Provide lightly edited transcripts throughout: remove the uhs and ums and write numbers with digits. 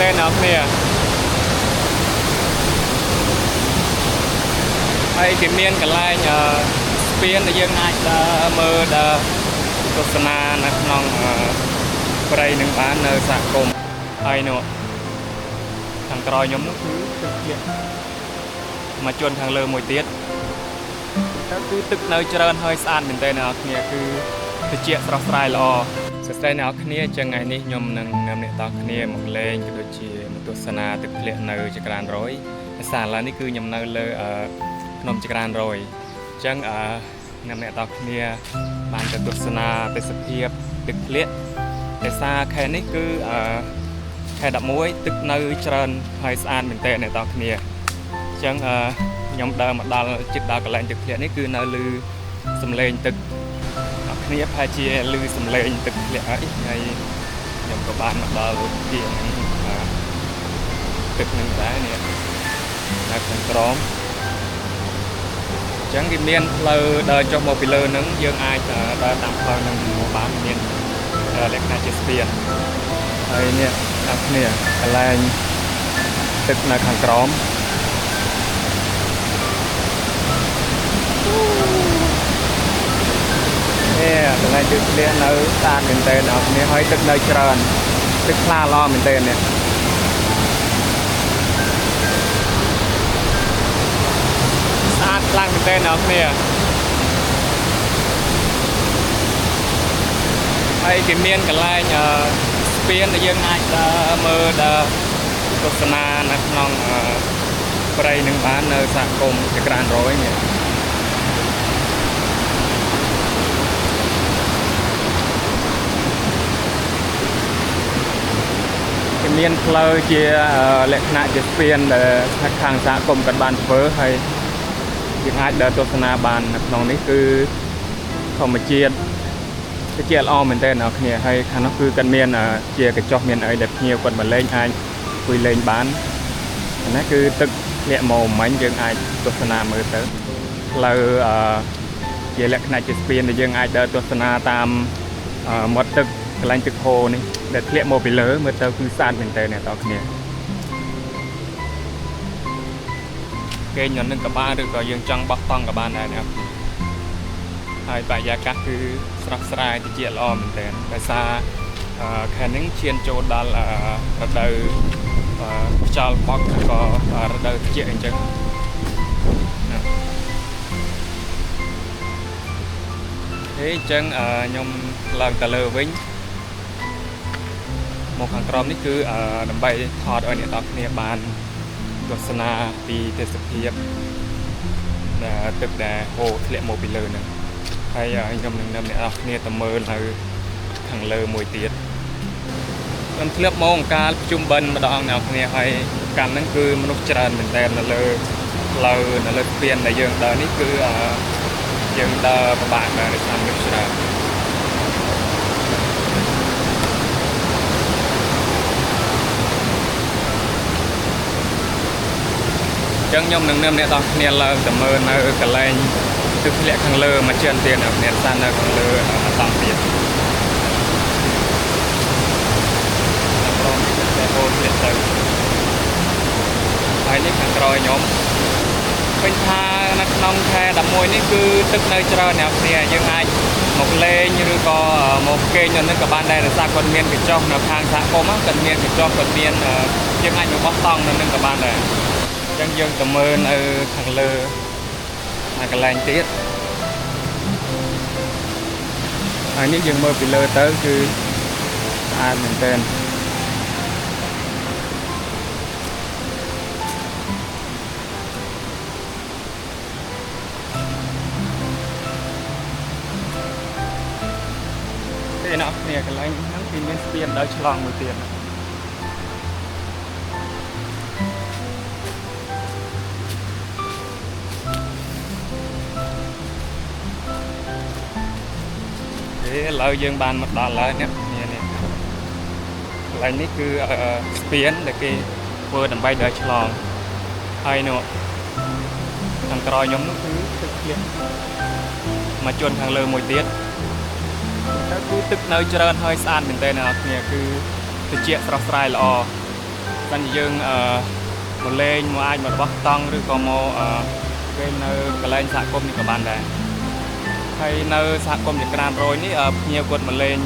ទេអ្នកគ្នាហើយគេមានកន្លែងស្ពានដែលយើងអាចដើរមើលដើរទស្សនានៅក្នុងព្រៃនឹងបាននៅសហគមន៍ហើយនោះខាងក្រោយខ្ញុំនោះគឺទឹកធ្លាក់មកជន់ខាងលើមួយទៀតគឺទឹកនៅច្រើនហើយស្អាតមែនទែនអ្នកគ្នាគឺត្រជាក់ស្រស់ស្រាយល្អសួស្តីអ្នកគ្នាចឹងថ្ងៃនេះខ្ញុំនឹងនាំអ្នកទាំងគ្នាមកលេងក៏ដូចជាមកទស្សនាទឹកធ្លាក់នៅចក្រានរយភាសាឥឡូវនេះគឺខ្ញុំនៅលើភ្នំចក្រានរយអញ្ចឹងនាំអ្នកទាំងគ្នាបានទៅទស្សនាទេសភាពទឹកធ្លាក់ភាសាខេត្តនេះគឺខេត្ត11ទឹកនៅច្រើនហើយស្អាតមែនទែនអ្នកទាំងគ្នាអញ្ចឹងខ្ញុំដើរមកដល់ជិតដល់កន្លែងទឹកធ្លាក់នេះគឺនៅលើសំឡេងទឹកអ្នកគ្នាប្រហែលជាឮសំឡេងទឹកធ្លាក់ហើយខ្ញុំក៏បានមកដល់ទីហ្នឹងទឹកនឹងដែរនេះនៅខាងក្រោមអញ្ចឹងគេមានផ្លូវដើរចុះមកពីលើហ្នឹងយើងអាចដើរតាមផ្លូវហ្នឹងមកបានមានលក្ខណៈជាស្ពានហើយនេះអ្នកគ្នាកន្លែងទឹកនៅខាងក្រោមកន្លែងទឹកធ្លាក់នៅស្អាតមែនទែនអ្នកគ្នាហើយទឹកនៅច្រើនទឹកថ្លាល្អមែនទែននេះស្អាតខ្លាំងមែនទែនអ្នកគ្នាហើយគេមានកន្លែងស្ពានដែលយើងអាចដើរមើលដើរទស្សនានៅក្នុងព្រៃនឹងបាននៅសហគមន៍ចក្រានរយនេះមានផ្លូវជាលក្ខណៈជាស្ពានដែលខាងសហគមន៍គាត់បានធ្វើហើយយើងអាចដើរទស្សនាបាននៅក្នុងនេះគឺធម្មជាតិទៅជាល្អមែនទែនអ្នកគ្នាហើយខាងនោះគឺគាត់មានជាកញ្ចុះមានអីដែលភ្ញៀវគាត់មកលេងអាចអង្គុយលេងបានណាគឺទឹកធ្លាក់មកមិញយើងអាចទស្សនាមើលទៅផ្លូវជាលក្ខណៈជាស្ពានដែលយើងអាចដើរទស្សនាតាមមាត់ទឹកកន្លែងទឹកហូរនេះដែលធ្លាក់មកពីលើមើលទៅគឺស្អាតមែនទែនអ្នកនរគ្នាគេញ៉ាំនឹងក៏បានឬក៏យើងចង់បោះតង់ក៏បានដែរអ្នកហើយបរិយាកាសគឺស្រស់ស្រាយត្រជាក់ល្អមែនទែនដោយសារខែនេះឈានចូលដល់រដូវខ្យល់បក់ក៏រដូវត្រជាក់អញ្ចឹងអញ្ចឹងខ្ញុំឡើងទៅលើវិញមកខាងក្រោមនេះគឺដើម្បីថតឲ្យអ្នកនរគ្នាបានទស្សនាពីទេសភាពទឹកដែលហូរធ្លាក់មកពីលើហ្នឹងហើយខ្ញុំនឹងនាំអ្នកនរគ្នាទៅមើលនៅខាងលើមួយទៀតខ្ញុំធ្លាប់មកកាលប្រជុំបិណ្ឌម្ដងអ្នកនរគ្នាហើយកាន់ហ្នឹងគឺមនុស្សច្រើនមែនទែននៅលើផ្លូវនៅលើស្ពានដែលយើងដើរនេះគឺយើងដើរពិបាកដែរដោយសារមនុស្សច្រើនចឹងខ្ញុំនឹងនាំអ្នកទាំងគ្នាឡើងទៅមើលនៅកន្លែងទឹកធ្លាក់ខាងលើមួយច្រើនទៀតអ្នកសាននៅខាងលើអត់តទៀតព្រមតែហូរធ្លាក់ទៅហើយនេះខាងក្រោយខ្ញុំឃើញថានៅក្នុងខែ11នេះគឺទឹកនៅច្រើនអ្នកគ្នាយើងអាចមកលេងឬក៏មកគេងនៅនឹងក៏បានដែរដោយសារគាត់មានកញ្ចុះនៅខាងសហគមន៍គាត់មានកញ្ចុះគាត់មានយើងអាចមកបោះតង់នៅនឹងក៏បានដែរអញ្ចឹងយើងទៅមើលនៅខាងលើនៅកន្លែងទៀតហើយនេះយើងមើលពីលើទៅគឺស្អាតមែនទែនទេអ្នកគ្នាកន្លែងហ្នឹងគឺមានស្ពានដើរឆ្លងមួយទៀតឥឡូវយើងបានមកដល់ហើយនេះកន្លែងនេះគឺស្ពានដែលគេធ្វើដើម្បីដើរឆ្លងហើយនោះខាងក្រោយខ្ញុំនោះគឺទឹកធ្លាក់មកជន់ខាងលើមួយទៀតគឺទឹកនៅច្រើនហើយស្អាតមែនទែនអ្នកគ្នាគឺត្រជាក់ស្រស់ស្រាយល្អ សិនជាយើងមកលេងមកអាចមកបោះតង់ឬក៏មកពេលនៅកន្លែងសហគមន៍នេះក៏បានដែរហើយនៅសហគមន៍ចក្រានរយនេះភ្ញៀវគាត់មកលេង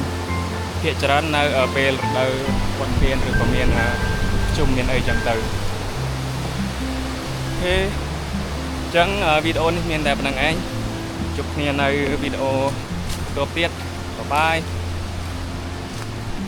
ភាគច្រើននៅពេលរដូវវត្តមានឬក៏មានជុំមានអីចឹងទៅអូខេអញ្ចឹងវីដេអូនេះមានតែប៉ុណ្្នឹងឯងជួបគ្នានៅវីដេអូបន្តទៀតបាយ